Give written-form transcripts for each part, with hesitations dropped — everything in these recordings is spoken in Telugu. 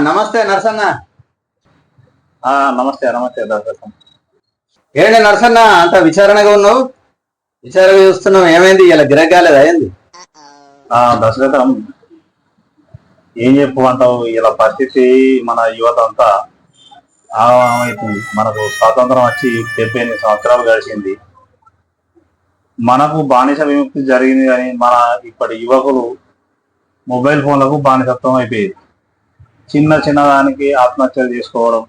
నమస్తే నరసన్న. నమస్తే నమస్తే దర్శకం. ఏంటి నరసన్న అంత విచారణగా ఉన్నావు? విచారంగా చూస్తున్నావు, ఏమైంది? ఇలా గిరగాలేదు అయింది? దశరథం, ఏం చెప్పుకుంటావు? ఇలా పరిస్థితి మన యువత అంతా అవుతుంది. మనకు స్వాతంత్రం వచ్చి 78 సంవత్సరాలు గడిచింది. మనకు బానిస విముక్తి జరిగింది, కానీ మన ఇప్పటి యువకులు మొబైల్ ఫోన్లకు బానిసత్వం అయిపోయేది. చిన్న చిన్నదానికి ఆత్మహత్యలు చేసుకోవడం,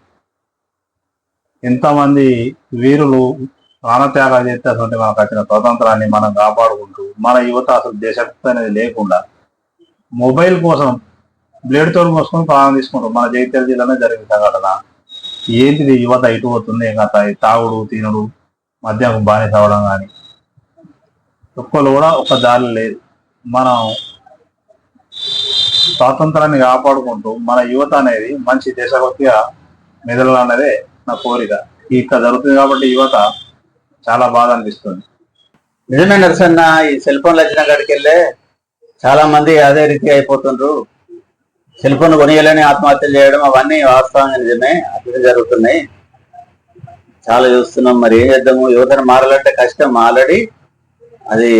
ఎంతమంది వీరులు ప్రాణత్యాగాలు చేస్తే అసలు మనకు వచ్చిన స్వాతంత్రాన్ని మనం కాపాడుకుంటూ మన యువత అసలు దేశభక్తి అనేది లేకుండా మొబైల్ కోసం బ్లేడ్ తోడు మోసుకొని ప్రాణం తీసుకుంటారు. మన జగిత్యాల జిల్లాలో జరిగిన సంఘటన. ఏంటిది యువత ఇటు పోతుంది? ఇంకా తాగుడు తినుడు, మద్యం బానిస అవ్వడం, కానీ ఒక్కరు కూడా ఒక దారి లేదు. మనం స్వాతంత్రాన్ని కాపాడుకుంటూ మన యువత అనేది మంచి దేశభక్తిగా మెదలాలనేదే నా కోరిక. ఇక్కడ జరుగుతుంది కాబట్టి యువత చాలా బాధ అనిపిస్తుంది. నిజమే నరసన్న, ఈ సెల్ ఫోన్లు వచ్చిన కాడికి వెళ్ళే చాలా మంది అదే రీతి అయిపోతుండ్రు. సెల్ ఫోన్ కొనియాలని ఆత్మహత్యలు చేయడం అవన్నీ వాస్తవంగా నిజమే, అట్లనే జరుగుతున్నాయి. చాలా చూస్తున్నాం. మరి ఏం చేద్దాము? యువతను మారాలంటే కష్టం. ఆల్రెడీ అది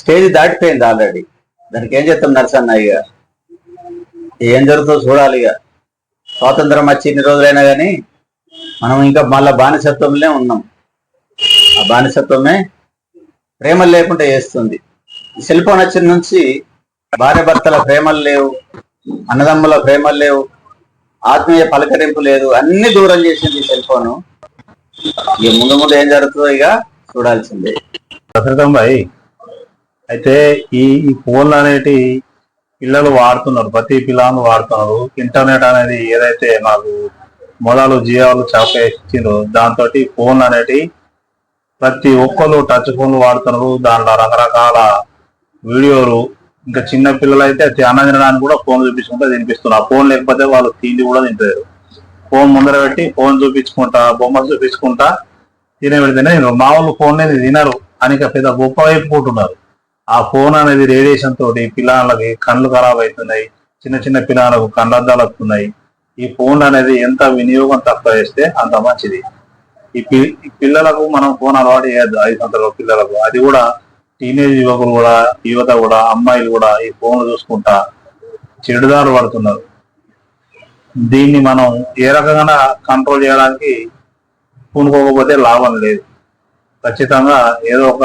స్టేజ్ దాటిపోయింది ఆల్రెడీ. దానికి ఏం చేస్తాం నరసన్న? ఇక ఏం జరుగుతుందో చూడాలి. ఇక స్వాతంత్రం వచ్చి ఇన్ని రోజులైనా కానీ మనం ఇంకా మళ్ళా బానిసత్వంలో ఉన్నాం. ఆ బానిసత్వమే ప్రేమలు లేకుండా చేస్తుంది. సెల్ ఫోన్ వచ్చిన నుంచి భార్య భర్తల ప్రేమలు లేవు, అన్నదమ్ముల ప్రేమలు లేవు, ఆత్మీయ పలకరింపు లేదు, అన్ని దూరం చేసింది సెల్ ఫోను. ఇక ముందు ముందు ఏం జరుగుతుందో ఇక చూడాల్సిందే. దశరథం భాయ్, అయితే ఈ ఫోన్లు అనేటి పిల్లలు వాడుతున్నారు, ప్రతి పిల్లలు వాడుతున్నారు. ఇంటర్నెట్ అనేది ఏదైతే మాకు మొదలు జియోలు చౌక ఇచ్చిండ్రో దాంతో ఫోన్లు అనేటి ప్రతి ఒక్కరు టచ్ ఫోన్లు వాడుతున్నారు. దాంట్లో రకరకాల వీడియోలు, ఇంకా చిన్న పిల్లలు అయితే అన్నం తినడానికి కూడా ఫోన్ చూపించుకుంటా తినిపిస్తున్నారు. ఫోన్ లేకపోతే వాళ్ళు తిండి కూడా తింటారు. ఫోన్ ముందర పెట్టి ఫోన్ చూపించుకుంటా, బొమ్మలు చూపించుకుంటా తినేపెడితేనే మామూలు ఫోన్ అనేది తినరు అని పెద్ద గొప్ప వైపు పోతున్నారు. ఆ ఫోన్ అనేది రేడియేషన్ తోటి పిల్లలకి కళ్ళు ఖరాబ్ అవుతున్నాయి. చిన్న చిన్న పిల్లలకు కళ్ళద్దాలు వస్తున్నాయి. ఈ ఫోన్ అనేది ఎంత వినియోగం తక్కువ చేస్తే అంత మంచిది. ఈ పిల్లలకు మనం ఫోన్ అలవాటు చేయద్దు. 5 సంవత్సరాల పిల్లలకు, అది కూడా టీనేజ్ యువకులు కూడా, యువత కూడా, అమ్మాయిలు కూడా ఈ ఫోన్లు చూసుకుంటా చెడుదారు పడుతున్నారు. దీన్ని మనం ఏ రకంగా కంట్రోల్ చేయడానికి పూనుకోకపోతే లాభం లేదు. ఖచ్చితంగా ఏదో ఒక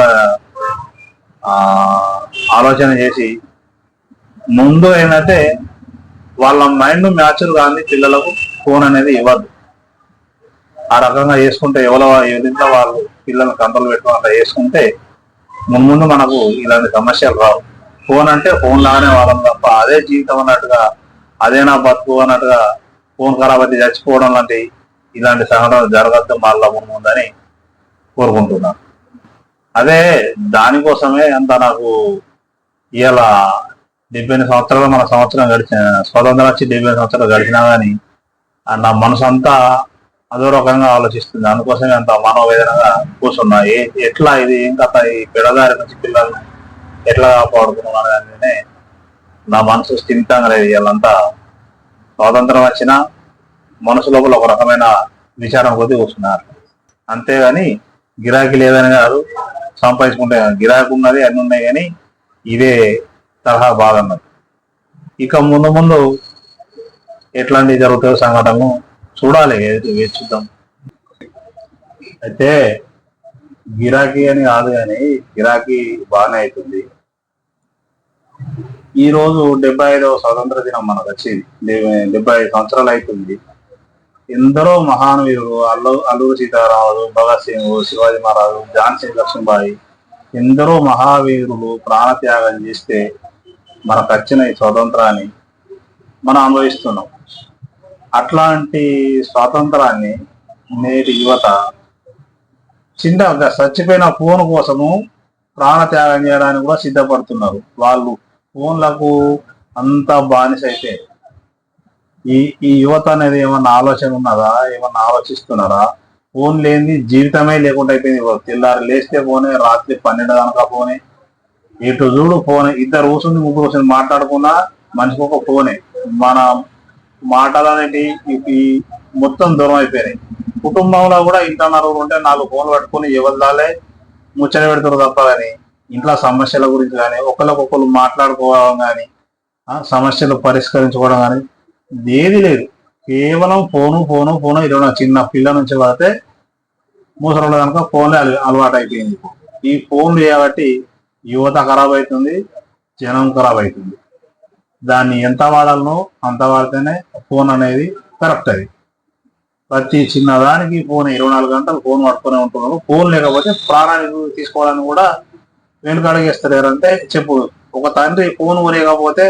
ఆలోచన చేసి ముందు ఏంటంటే వాళ్ళ మైండ్ మ్యాచ్యూర్ కానీ పిల్లలకు ఫోన్ అనేది ఇవ్వద్దు. ఆ రకంగా చేసుకుంటే ఎవరింట్లో వాళ్ళు పిల్లల్ని కంట్రోల్ పెట్టుకుని అట్లా చేసుకుంటే ముందు మనకు ఇలాంటి సమస్యలు రావు. ఫోన్ అంటే ఫోన్ లాగానే వాళ్ళం తప్ప అదే జీవితం అన్నట్టుగా, అదే నా బతుకు అన్నట్టుగా ఫోన్ ఖరాబ్ అయితే చచ్చిపోవడం లాంటి ఇలాంటి సంఘటనలు జరగద్దు మళ్ళా ముందని కోరుకుంటున్నాను. అదే దానికోసమే అంత నాకు ఇవాళ 70 సంవత్సరాలు మన సంవత్సరం గడిచిన స్వతంత్రం వచ్చి 70 సంవత్సరాలు గడిచినా కానీ నా మనసు అంతా అదో రకంగా ఆలోచిస్తుంది. అందుకోసమే అంత మనోవేదనగా కూర్చున్నా. ఎట్లా ఇది ఇంకా ఈ పిల్లగారి నుంచి పిల్లల్ని ఎట్లా కాపాడుకున్నాను అనేది నా మనసు స్థిమితంగా లేదు. వీళ్ళంతా స్వాతంత్రం వచ్చినా మనసు లోపల ఒక రకమైన విచారం కొద్ది కూర్చున్నారు. అంతేగాని గిరాకీ లేదని కాదు, సంపాదించుకుంటే గిరాకీ ఉన్నది అన్ని ఉన్నాయి, కానీ ఇదే తరహా బాగా ఉన్నది. ఇక ముందు ముందు ఎట్లాంటివి జరుగుతాయో సంఘటనలు చూడాలి, చూద్దాం. అయితే గిరాకీ అని కాదు, కానీ గిరాకీ బాగానే అవుతుంది. ఈ రోజు 75వ స్వాతంత్ర దినం మనకు వచ్చింది. 75 సంవత్సరాలు అవుతుంది. ఎందరో మహానవీరులు, అల్లూరు సీతారామరాజు, భగత్ సింగ్, శివాజీ మహారాజు, ఝాన్సీ లక్ష్మీబాయి, ఎందరో మహావీరులు ప్రాణత్యాగం చేస్తే మనకు వచ్చిన ఈ స్వాతంత్రాన్ని మనం అనుభవిస్తున్నాం. అట్లాంటి స్వాతంత్రాన్ని నేటి యువత చిన్నగా చచ్చిపోయిన ఫోన్ కోసము ప్రాణత్యాగం చేయడానికి కూడా సిద్ధపడుతున్నారు. వాళ్ళు ఫోన్లకు అంత బానిస అయితే ఈ యువత అనేది ఏమన్నా ఆలోచన ఉన్నదా? ఏమన్నా ఆలోచిస్తున్నారా? ఫోన్ లేని జీవితమే లేకుండా అయిపోయింది. తెల్లారి లేస్తే ఫోనే, రాత్రి 12 దాకా ఫోనే, ఎటు చూడు ఫోనే. 2 కూర్చుని 3 కూర్చొని మాట్లాడుకున్నా మనిషికి ఒక ఫోనే. మన మాటలు అనేటి ఈ మొత్తం దూరం అయిపోయినాయి. కుటుంబంలో కూడా ఇంట్లో నలుగురు ఉంటే 4 ఫోన్లు పట్టుకుని ఎవరిదాలే ముచ్చట పెడతారు తప్ప కానీ ఇంట్లో సమస్యల గురించి కానీ ఒకరికొకరు మాట్లాడుకోవడం కానీ సమస్యలు పరిష్కరించుకోవడం కానీ ఏది లేదు. కేవలం ఫోను ఫోను ఫోను. ఇది చిన్న పిల్ల నుంచి పడితే ముసలి కనుక ఫోన్లే అలవాటు అయిపోయింది. ఈ ఫోన్లు కాబట్టి యువత ఖరాబ్ అవుతుంది, జనం ఖరాబ్ అవుతుంది. దాన్ని ఎంత వాడాలనో అంత వాడితేనే ఫోన్ అనేది కరెక్ట్. అది ప్రతి చిన్నదానికి ఫోన్ 24 గంటలు ఫోన్ పట్టుకునే ఉంటున్నారు. ఫోన్ లేకపోతే ప్రాణానికి తీసుకోవడానికి కూడా వెనుకడుగేస్తలేరంటే చెప్పు. ఒక తండ్రి ఫోన్ కొనేయకపోతే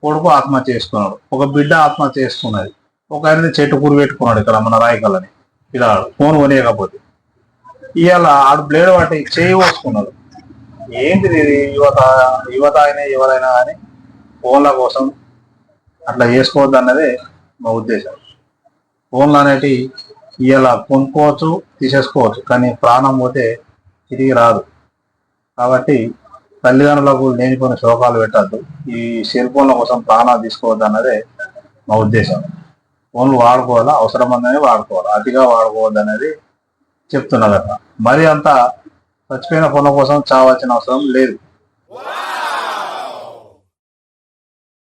కొడుకు ఆత్మహత్య చేసుకున్నాడు, ఒక బిడ్డ ఆత్మహత్య చేసుకున్నది, ఒక ఆయన చెట్టు కూరు పెట్టుకున్నాడు ఇక్కడ మన రాయకల్లని పిల్లలు ఫోన్ కొనేయకపోతే. ఇవాళ ఆడు బ్లేడ్ పట్టి చేయి పోసుకున్నాడు. ఏంటిది యువత అయినా ఎవరైనా కానీ ఫోన్ల కోసం అట్లా చేసుకోవద్దు అన్నదే మా ఉద్దేశం. ఫోన్లు అనేటివి ఇవాళ కొనుక్కోవచ్చు, తీసేసుకోవచ్చు, కానీ ప్రాణం పోతే తిరిగి రాదు. కాబట్టి తల్లిదండ్రులకు లేనిపోయిన శోకాలు పెట్టద్దు. ఈ సెల్ ఫోన్ల కోసం ప్రాణాలు తీసుకోవద్దు అన్నదే మా ఉద్దేశం. ఫోన్లు వాడుకోవాలా, అవసరమన్నది వాడుకోవాలి, అతిగా వాడుకోవద్దు అనేది చెప్తున్నదట. మరి అంతా చచ్చిపోయిన ఫోన్ల కోసం చావాల్సిన అవసరం లేదు.